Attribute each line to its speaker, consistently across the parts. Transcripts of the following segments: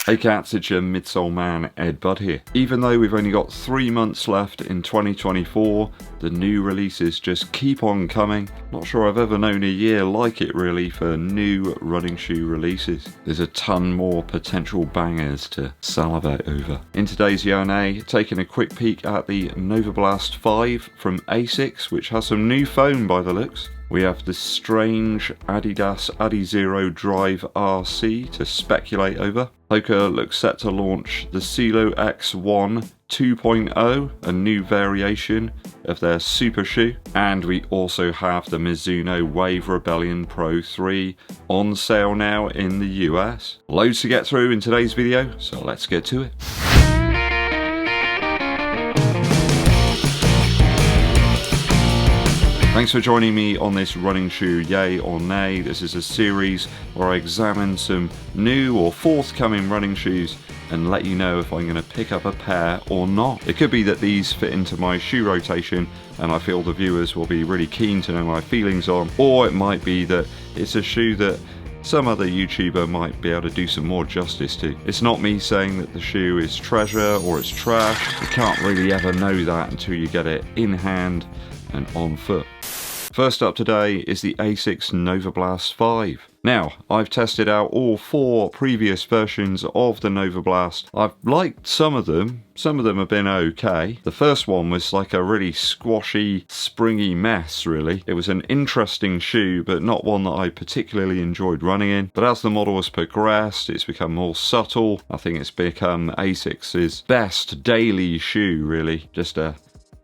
Speaker 1: Hey cats, it's your midsole man EDDBUD here. Even though we've only got 3 months left in 2024, the new releases just keep on coming. Not sure I've ever known a year like it really for new running shoe releases. There's a ton more potential bangers to salivate over. In today's Q&A, taking a quick peek at the Novablast 5 from ASICS, which has some new foam by the looks. We have the strange Adidas ADIZERO Drive RC to speculate over. HOKA looks set to launch the CEILO X1 2.0, a new variation of their super shoe. And we also have the Mizuno Wave Rebellion Pro 3 on sale now in the US. Loads to get through in today's video, so let's get to it. Thanks for joining me on this running shoe yay or nay. This is a series where I examine some new or forthcoming running shoes and let you know if I'm going to pick up a pair or not. It could be that these fit into my shoe rotation and I feel the viewers will be really keen to know my feelings on, or it might be that it's a shoe that some other YouTuber might be able to do some more justice to. It's not me saying that the shoe is treasure or it's trash. You can't really ever know that until you get it in hand and on foot. First up today is the ASICS Novablast 5. Now, I've tested out all 4 previous versions of the Novablast. I've liked some of them have been okay. The first one was like a really squashy, springy mess really. It was an interesting shoe, but not one that I particularly enjoyed running in. But as the model has progressed, it's become more subtle. I think it's become ASICS' best daily shoe really. Just a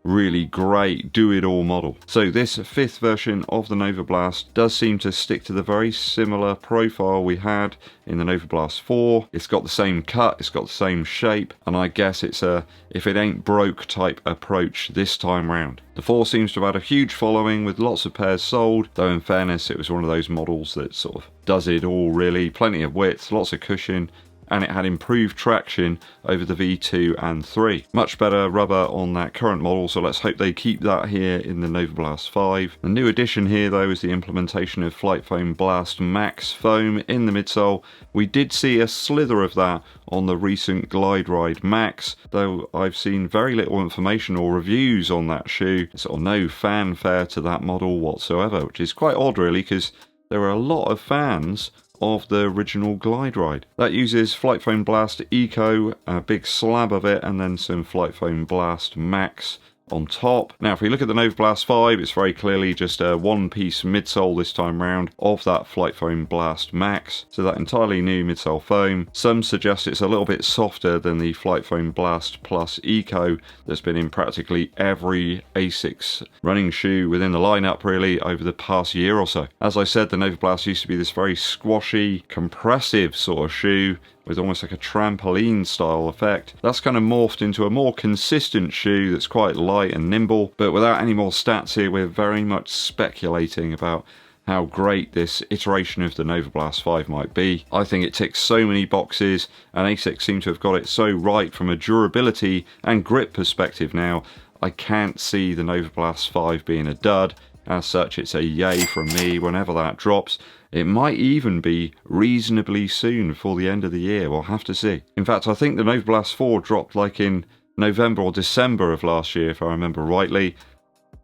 Speaker 1: really great do-it-all model. So this 5th version of the Novablast does seem to stick to the very similar profile we had in the Novablast 4. It's got the same cut, it's got the same shape, and I guess it's a if it ain't broke type approach this time round. The 4 seems to have had a huge following with lots of pairs sold, though in fairness it was one of those models that sort of does it all really. Plenty of width, lots of cushion, and it had improved traction over the V2 and 3. Much better rubber on that current model, so let's hope they keep that here in the Novablast 5. The new addition here though is the implementation of FlightFoam Blast Max foam in the midsole. We did see a slither of that on the recent Glide Ride Max, though I've seen very little information or reviews on that shoe. Sort of no fanfare to that model whatsoever, which is quite odd really, because there are a lot of fans of the original Glide Ride. That uses FlightFoam Blast Eco, a big slab of it, and then some FlightFoam Blast Max on top. Now if we look at the Novablast 5, it's very clearly just a one-piece midsole this time round of that FlightFoam Blast Max, so that entirely new midsole foam. Some suggest it's a little bit softer than the FlightFoam Blast Plus Eco that's been in practically every ASICS running shoe within the lineup really over the past year or so. As I said, the Novablast used to be this very squashy, compressive sort of shoe with almost like a trampoline style effect. That's kind of morphed into a more consistent shoe that's quite light and nimble, but without any more stats here, we're very much speculating about how great this iteration of the Novablast 5 might be. I think it ticks so many boxes, and ASICS seem to have got it so right from a durability and grip perspective now. I can't see the Novablast 5 being a dud. As such, it's a yay from me whenever that drops. It might even be reasonably soon for the end of the year, we'll have to see. In fact, I think the Novablast 4 dropped like in November or December of last year, if I remember rightly.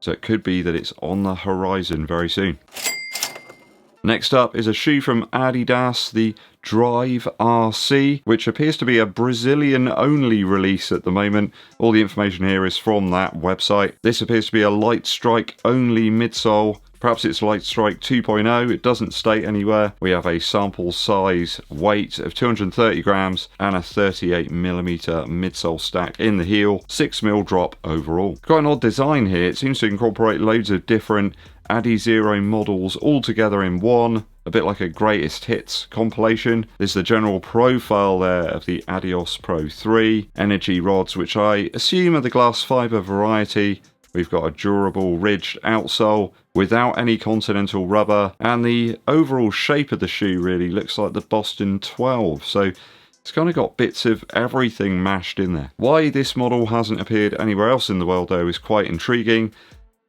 Speaker 1: So it could be that it's on the horizon very soon. Next up is a shoe from Adidas, the Drive RC, which appears to be a Brazilian-only release at the moment. All the information here is from that website. This appears to be a Light Strike-only midsole. Perhaps it's Light Strike 2.0, it doesn't state anywhere. We have a sample size weight of 230 grams and a 38mm midsole stack in the heel, 6mm drop overall. Quite an odd design here, it seems to incorporate loads of different ADIZERO models all together in one, a bit like a greatest hits compilation. There's the general profile there of the Adios Pro 3, energy rods which I assume are the glass fibre variety. We've got a durable ridged outsole without any continental rubber, and the overall shape of the shoe really looks like the Boston 12, so it's kind of got bits of everything mashed in there. Why this model hasn't appeared anywhere else in the world though is quite intriguing.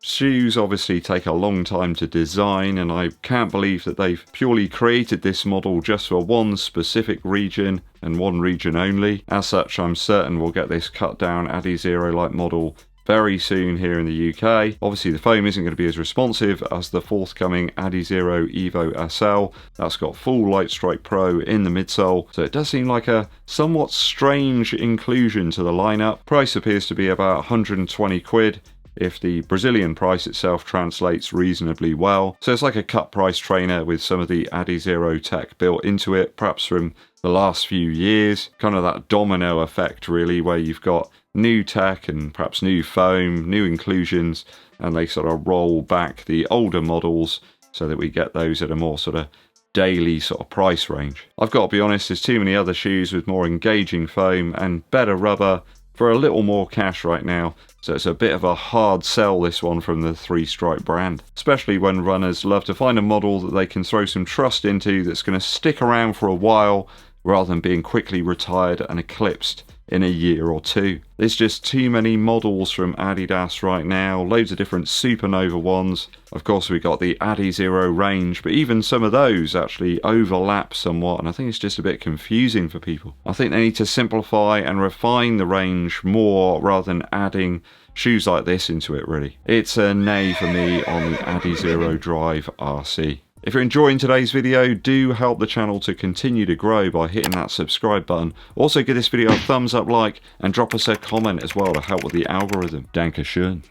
Speaker 1: Shoes obviously take a long time to design, and I can't believe that they've purely created this model just for one specific region and one region only. As such, I'm certain we'll get this cut down ADIZERO-like model very soon here in the UK. Obviously the foam isn't going to be as responsive as the forthcoming ADIZERO EVO SL. That's got full Light Strike Pro in the midsole, so it does seem like a somewhat strange inclusion to the lineup. Price appears to be about 120 quid if the Brazilian price itself translates reasonably well. So it's like a cut price trainer with some of the ADIZERO tech built into it, perhaps from the last few years. Kind of that domino effect really, where you've got new tech and perhaps new foam, new inclusions, and they sort of roll back the older models so that we get those at a more sort of daily sort of price range. I've got to be honest, there's too many other shoes with more engaging foam and better rubber for a little more cash right now, so it's a bit of a hard sell, this one, from the Three Stripe brand, especially when runners love to find a model that they can throw some trust into that's going to stick around for a while rather than being quickly retired and eclipsed in a year or two. There's just too many models from Adidas right now, loads of different supernova ones. Of course we got the ADIZERO range, but even some of those actually overlap somewhat, and I think it's just a bit confusing for people. I think they need to simplify and refine the range more rather than adding shoes like this into it really. It's a nay for me on the ADIZERO Drive RC. If you're enjoying today's video, do help the channel to continue to grow by hitting that subscribe button. Also give this video a thumbs up like and drop us a comment as well to help with the algorithm. Dankeschön.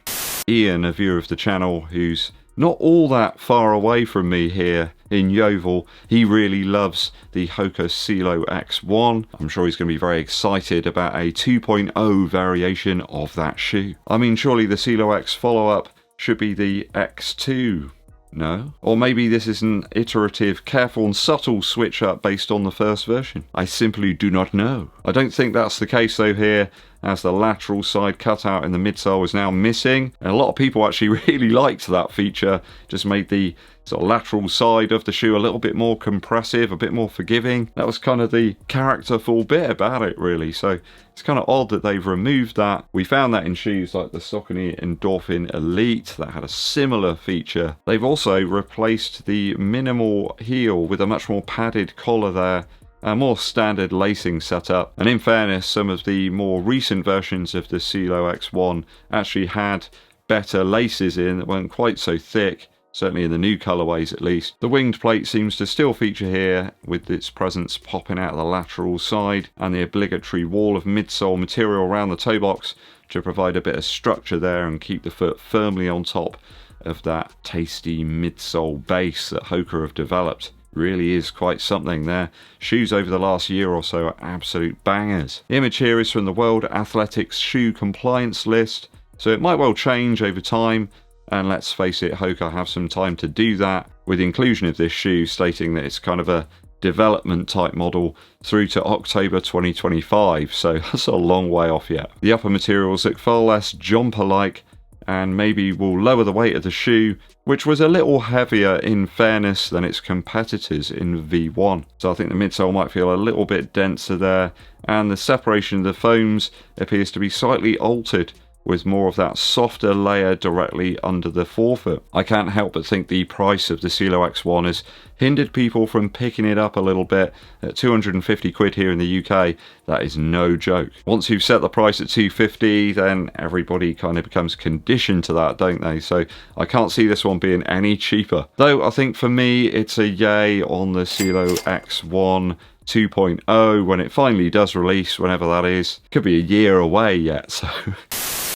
Speaker 1: Ian, a viewer of the channel who's not all that far away from me here in Yeovil, he really loves the HOKA CEILO X1. I'm sure he's going to be very excited about a 2.0 variation of that shoe. I mean, surely the CEILO X follow-up should be the X2. No? Or maybe this is an iterative, careful and subtle switch up based on the first version. I simply do not know. I don't think that's the case though here, as the lateral side cutout in the midsole is now missing. And a lot of people actually really liked that feature. Just made the sort of lateral side of the shoe a little bit more compressive, a bit more forgiving. That was kind of the characterful bit about it really. So it's kind of odd that they've removed that. We found that in shoes like the Saucony Endorphin Elite that had a similar feature. They've also replaced the minimal heel with a much more padded collar there, a more standard lacing setup. And in fairness, some of the more recent versions of the CEILO X1 actually had better laces in that weren't quite so thick, certainly in the new colorways at least. The winged plate seems to still feature here, with its presence popping out the lateral side, and the obligatory wall of midsole material around the toe box to provide a bit of structure there and keep the foot firmly on top of that tasty midsole base that HOKA have developed. Really is quite something there. Shoes over the last year or so are absolute bangers. The image here is from the World Athletics Shoe Compliance List, so it might well change over time, and let's face it, HOKA have some time to do that, with the inclusion of this shoe stating that it's kind of a development type model through to October 2025, so that's a long way off yet. The upper materials look far less jumper-like, and maybe will lower the weight of the shoe, which was a little heavier in fairness than its competitors in V1. So I think the midsole might feel a little bit denser there, and the separation of the foams appears to be slightly altered, with more of that softer layer directly under the forefoot. I can't help but think the price of the CEILO X1 has hindered people from picking it up a little bit. At 250 quid here in the UK, that is no joke. Once you've set the price at 250, then everybody kind of becomes conditioned to that, don't they? So I can't see this one being any cheaper. Though I think for me, it's a yay on the CEILO X1 2.0 when it finally does release, whenever that is. Could be a year away yet, so...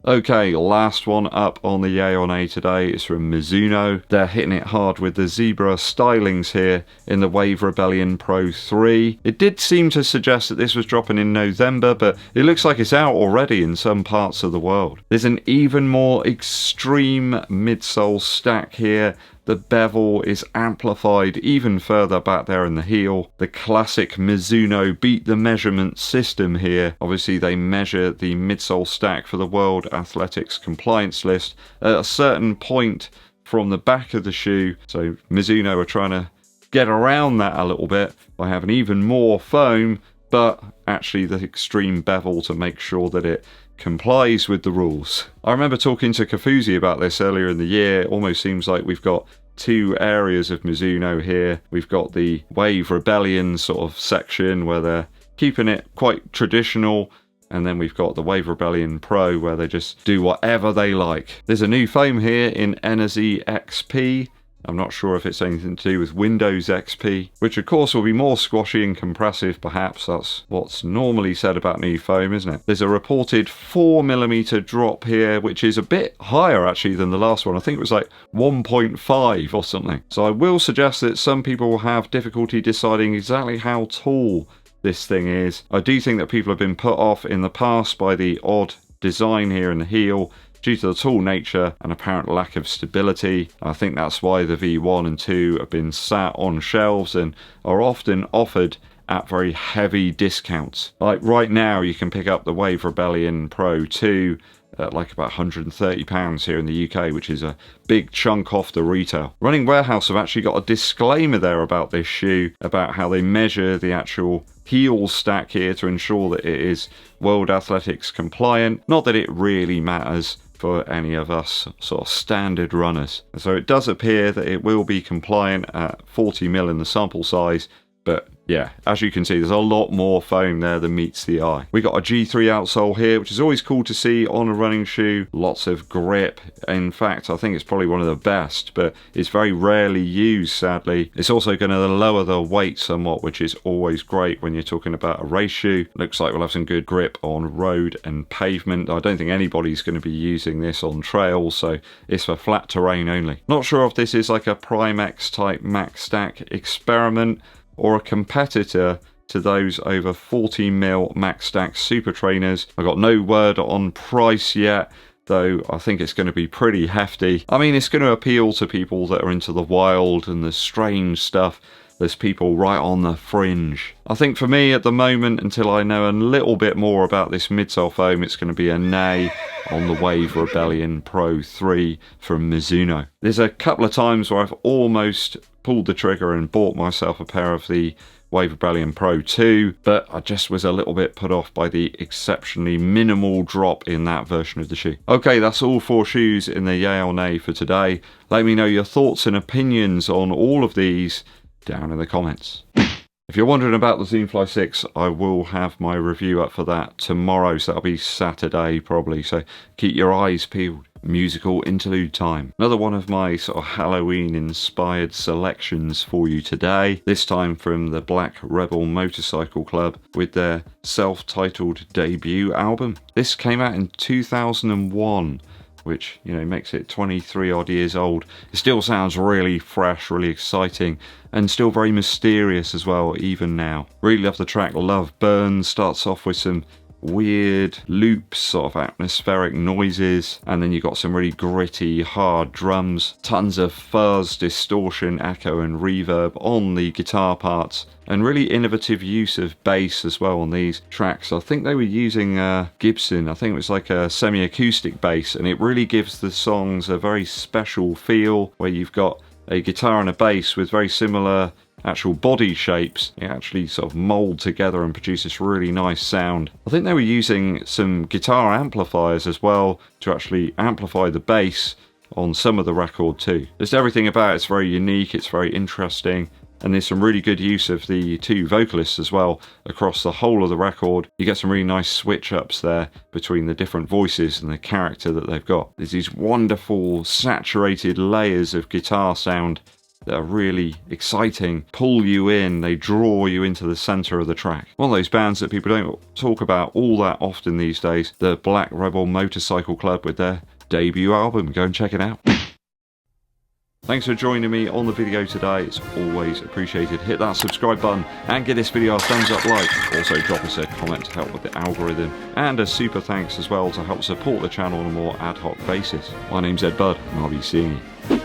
Speaker 1: Okay, last one up on the yay or nay today is from Mizuno. They're hitting it hard with the zebra stylings here in the Wave Rebellion Pro 3. It did seem to suggest that this was dropping in November, but it looks like it's out already in some parts of the world. There's an even more extreme midsole stack here. The bevel is amplified even further back there in the heel. The classic Mizuno beat the measurement system here. Obviously they measure the midsole stack for the World Athletics Compliance List at a certain point from the back of the shoe. So Mizuno are trying to get around that a little bit by having even more foam but actually the extreme bevel to make sure that it complies with the rules. I remember talking to Kafuzi about this earlier in the year. It almost seems like we've got two areas of Mizuno here. We've got the Wave Rebellion sort of section where they're keeping it quite traditional, and then we've got the Wave Rebellion Pro where they just do whatever they like. There's a new foam here in Energy XP. I'm not sure if it's anything to do with Windows XP, which of course will be more squashy and compressive perhaps. That's what's normally said about new foam, isn't it? There's a reported 4mm drop here, which is a bit higher actually than the last one. I think it was like 1.5 or something. So I will suggest that some people will have difficulty deciding exactly how tall this thing is. I do think that people have been put off in the past by the odd design here in the heel, due to the tall nature and apparent lack of stability. I think that's why the V1 and 2 have been sat on shelves and are often offered at very heavy discounts. Like right now you can pick up the Wave Rebellion Pro 2 at like about £130 here in the UK, which is a big chunk off the retail. Running Warehouse have actually got a disclaimer there about this shoe, about how they measure the actual heel stack here to ensure that it is World Athletics compliant. Not that it really matters for any of us sort of standard runners. So it does appear that it will be compliant at 40mm in the sample size, but yeah, as you can see, there's a lot more foam there than meets the eye. We got a G3 outsole here, which is always cool to see on a running shoe. Lots of grip. In fact, I think it's probably one of the best, but it's very rarely used, sadly. It's also going to lower the weight somewhat, which is always great when you're talking about a race shoe. Looks like we'll have some good grip on road and pavement. I don't think anybody's going to be using this on trails, so it's for flat terrain only. Not sure if this is like a Primex type max stack experiment, or a competitor to those over 40mm max stack super trainers. I got no word on price yet, though I think it's going to be pretty hefty. I mean, it's going to appeal to people that are into the wild and the strange stuff. There's people right on the fringe. I think for me at the moment, until I know a little bit more about this midsole foam, it's going to be a nay on the Wave Rebellion Pro 3 from Mizuno. There's a couple of times where I've almost pulled the trigger and bought myself a pair of the Wave Rebellion Pro 2, but I just was a little bit put off by the exceptionally minimal drop in that version of the shoe. Okay, that's all 4 shoes in the yay or nay for today. Let me know your thoughts and opinions on all of these down in the comments. If you're wondering about the Zoomfly 6, I will have my review up for that tomorrow, so that'll be Saturday probably, so keep your eyes peeled. Musical interlude time. Another one of my sort of Halloween inspired selections for you today, this time from the Black Rebel Motorcycle Club with their self-titled debut album. This came out in 2001, which, you know, makes it 23 odd years old. It still sounds really fresh, really exciting, and still very mysterious as well, even now. Really love the track Love Burns. Starts off with some weird loops, sort of atmospheric noises, and then you've got some really gritty, hard drums, tons of fuzz, distortion, echo and reverb on the guitar parts, and really innovative use of bass as well on these tracks. I think they were using Gibson, I think it was like a semi-acoustic bass, and it really gives the songs a very special feel where you've got a guitar and a bass with very similar actual body shapes. It actually sort of mold together and produce this really nice sound. I think they were using some guitar amplifiers as well to actually amplify the bass on some of the record too. Just everything about it's very unique, it's very interesting, and there's some really good use of the 2 vocalists as well across the whole of the record. You get some really nice switch ups there between the different voices and the character that they've got. There's these wonderful saturated layers of guitar sound that are really exciting, pull you in, they draw you into the center of the track. One of those bands that people don't talk about all that often these days, the Black Rebel Motorcycle Club with their debut album. Go and check it out. Thanks for joining me on the video today, it's always appreciated. Hit that subscribe button and give this video a thumbs up like. Also drop us a comment to help with the algorithm, and a super thanks as well to help support the channel on a more ad hoc basis. My name's EDDBUD and I'll be seeing you